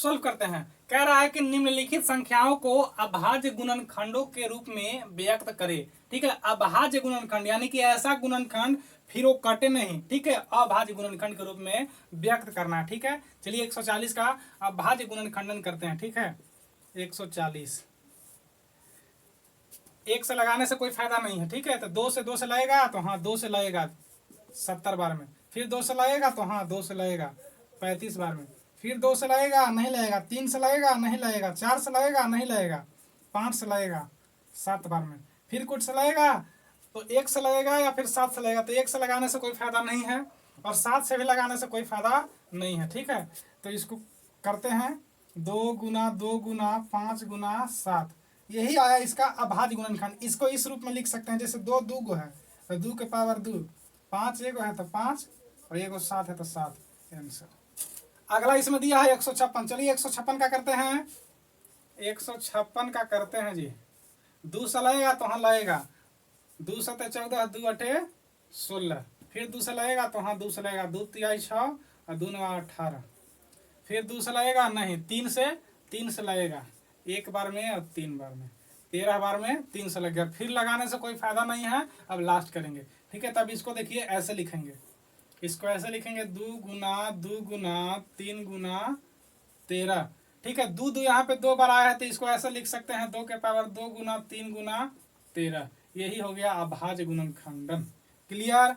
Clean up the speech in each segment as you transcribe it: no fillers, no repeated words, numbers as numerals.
Solve करते हैं। कह रहा है कि निम्नलिखित संख्याओं को अभाज्य गुणनखंडों के रूप में व्यक्त करे। ठीक है, अभाज्य गुणनखंड यानी कि ऐसा गुणनखंड फिर वो कटे नहीं। ठीक है, अभाज्य गुणनखंड के रूप में व्यक्त करना। ठीक है, चलिए 140 का अभाज्य गुणनखंडन करते हैं। ठीक है, 140 एक से लगाने से कोई फायदा नहीं है। ठीक है, तो 2 से 2 से लगेगा तो हाँ 2 से लगेगा 70 बार में, फिर 2 से लगेगा तो हाँ 2 से लगेगा 35 बार में, फिर 2 से लगेगा नहीं लगेगा, 3 से लगेगा नहीं लगेगा, 4 से लगेगा नहीं लगेगा, 5 से लगेगा 7 बार में, फिर कुछ से लगेगा तो 1 से लगेगा या फिर 7 से लगेगा। तो 1 से लगाने से कोई फायदा नहीं है और 7 से भी लगाने से कोई फायदा नहीं है। ठीक है, तो इसको करते हैं 2 गुना 2 गुना 5 गुना 7, यही आया इसका अभाज्य गुणनखंड। इसको इस रूप में लिख सकते हैं जैसे 2 2 गो है तो 2 के पावर 2, 5 एगो है तो 5 और एगो 7 है तो 7 आंसर। अगला इसमें दिया है 156। चलिए 156 का करते हैं। 156 का करते हैं जी। 2 से लगेगा तो हाँ लगेगा 2 सते 14, 2 अठे 16, फिर 2 से लगेगा तो हाँ 2 से लगेगा, 2 तिहाई 6 और 2 नवा 18, फिर 2 से लगेगा नहीं, 3 से लगेगा 1 बार में और 3 बार में, 13 बार में 3 से लग गया। फिर लगाने से कोई फायदा नहीं है, अब लास्ट करेंगे। ठीक है, तब इसको देखिए ऐसे लिखेंगे, इसको ऐसे लिखेंगे 2 गुना 2 गुना 3 गुना 13। ठीक है, 2 2 यहाँ पे 2 बार आया है तो इसको ऐसे लिख सकते हैं 2 के पावर 2 गुना 3 गुना 13। यही हो गया अभाज्य गुणनखंडन। क्लियर।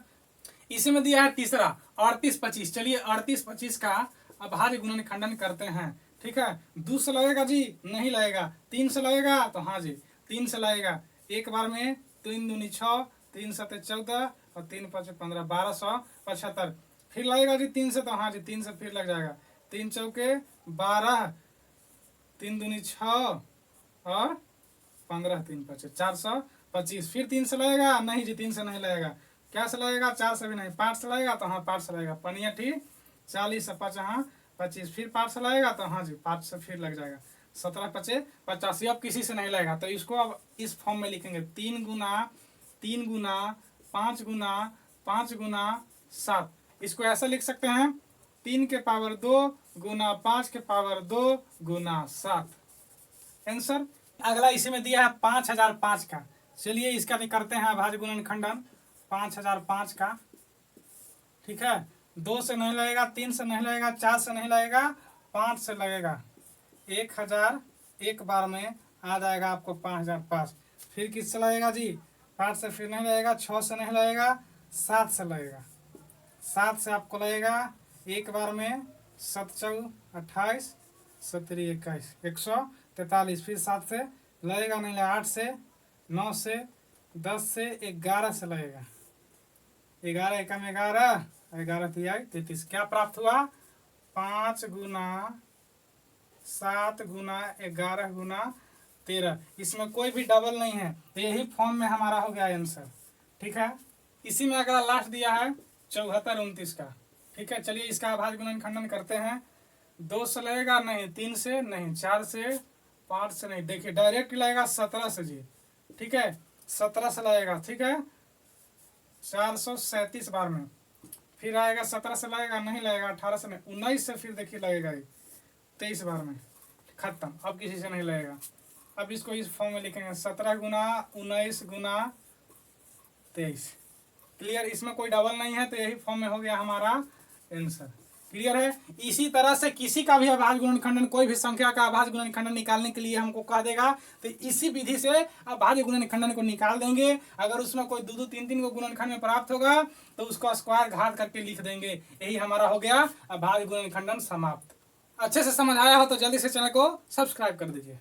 इसी में दिया है तीसरा 38 25। चलिए 38 25 का अभाज्य गुणनखंडन करते हैं। ठीक है, 2 से लगेगा जी नहीं लगेगा, 3 से लगेगा तो हाँ जी 3 से लगेगा, 1 बार में 3 दूनी 6, 3 सते 14 और 3 5 15, 1275। फिर लगेगा जी 3 से तो हाँ जी 3 से फिर लग जाएगा, 3 चौके 12, 3 दूनी 6 और 15 3 5 425। फिर 3 से लगेगा नहीं जी 3 से नहीं लगेगा, क्या से लगेगा 4 से भी नहीं, 5 से लगेगा तो हाँ 5 से लगेगा, पनिया ठीक 40 से 5 हाँ 25, फिर 5 से लगेगा तो हाँ जी 5 से फिर लग जाएगा 17 5 85। अब किसी से नहीं लगेगा तो इसको अब इस फॉर्म में लिखेंगे 3 गुना 3 गुना 5 गुना 5 गुना 7। इसको ऐसा लिख सकते हैं 3 के पावर 2 गुना 5 के पावर 2 गुना 7 आंसर। अगला इसी में दिया है 5005 का। चलिए इसका भी करते हैं अभाज्य गुणनखंडन 5005 का। ठीक है, 2 से नहीं लगेगा, 3 से नहीं लगेगा, 4 से नहीं लगेगा, 5 से लगेगा। 1000 एक बार में आ जाएगा आपको 5005। फिर किससे लगेगा जी 5 से फिर नहीं लगेगा, 6 से नहीं लगेगा, 7 से लगेगा। 7 से आपको लगेगा एक बार में 7 4 28, 17 21 143। फिर 7 से लगेगा नहीं लगेगा, 8 से 9 से 10 से 11 से लगेगा, 11 एकम 11, 11 तिहाई 33। क्या प्राप्त हुआ 5 गुना 7 गुना 11 गुना 13। इसमें कोई भी डबल नहीं है तो यही फॉर्म में हमारा हो गया आंसर। ठीक है, इसी में अगला लास्ट दिया है 74 29 का। ठीक है, चलिए इसका अभाज्य गुणनखंडन करते हैं। 2 से लगेगा नहीं, 3 से नहीं, 4 से 5 से नहीं, देखिए डायरेक्ट लगेगा 17 से जी। ठीक है, 17 से लगेगा। ठीक है, 437 बार में, फिर आएगा 17 से लगेगा नहीं लगेगा, 18 से नहीं, 19 से फिर देखिए लगेगा 23 बार में, खत्म। अब किसी से नहीं लगेगा। अब इसको इस फॉर्म में लिखेंगे 17 गुना 19 गुना 23। क्लियर, इसमें कोई डबल नहीं है तो यही फॉर्म में हो गया हमारा आंसर। क्लियर है। इसी तरह से किसी का भी अभाज्य गुणनखंडन, कोई भी संख्या का अभाज्य गुणनखंडन निकालने के लिए हमको कह देगा तो इसी विधि से अभाज्य गुणनखंडन को निकाल देंगे। अगर उसमें कोई 2 2 3 3 को गुणनखंड में प्राप्त होगा तो उसको स्क्वायर घात करके लिख देंगे। यही हमारा हो गया अभाज्य गुणनखंडन समाप्त। अच्छे से समझ आया हो तो जल्दी से चैनल को सब्सक्राइब कर दीजिए।